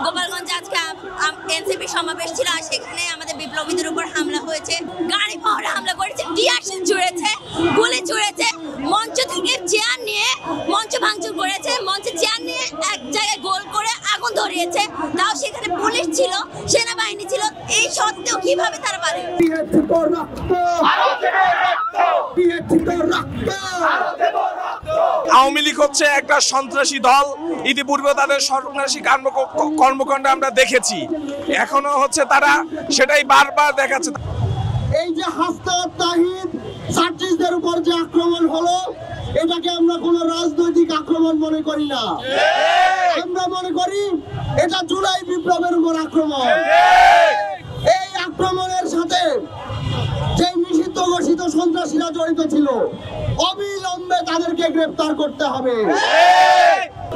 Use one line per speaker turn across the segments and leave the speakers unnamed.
গোপালগঞ্জে আজকে এনসিপি সমাবেশ ছিল, আর সেখানে আমাদের বিপ্লবীদের উপর হামলা হয়েছে, গাড়ি মহড়া হামলা করেছে, টিয়ারশেল ছুঁড়েছে, গুলি ছুঁড়েছে, মঞ্চ থেকে চেয়ার নিয়ে মঞ্চ ভাঙচুর করেছে, মঞ্চে চেয়ার নিয়ে এক জায়গায় গোল করে আগুন ধরিয়েছে। তাও সেখানে পুলিশ ছিল, সেনাবাহিনী ছিল, এই সত্ত্বেও কিভাবে তারা পারে?
আওয়ামী লীগ হচ্ছে একটা সন্ত্রাসী দল। ইতিপূর্বে তাদের সন্ত্রাসী কর্মকাণ্ড আমরা দেখেছি, এখনো হচ্ছে তারা সেটাই বারবার দেখাচ্ছে।
এই যে হাসনাত তাহিদ সার্জিসদের উপর যে আক্রমণ হলো, এটাকে আমরা কোনো রাজনৈতিক আক্রমণ মনে করি না। আমরা মনে করি এটা জুলাই বিপ্লবের উপর আক্রমণ। এই আক্রমণের সাথে যে নিষিদ্ধ ঘোষিত সন্ত্রাসীরা জড়িত ছিল, অবিলম্বে তাদেরকে গ্রেফতার করতে হবে।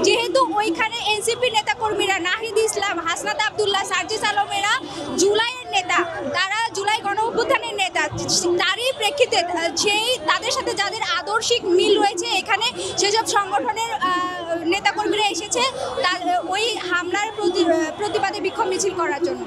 যেহেতু ওইখানে এনসিপি নেতাকর্মীরা নাহিদ ইসলাম, হাসনাত আব্দুল্লাহ, সার্জিস আলমেরা জুলাইয়ের নেতা, তারা জুলাই গণঅভ্যুত্থানের নেতা, তারই প্রেক্ষিতে সেই তাদের সাথে যাদের আদর্শিক মিল রয়েছে, এখানে সেসব সংগঠনের নেতাকর্মীরা এসেছে তার ওই হামলার প্রতিবাদে বিক্ষোভ মিছিল করার জন্য।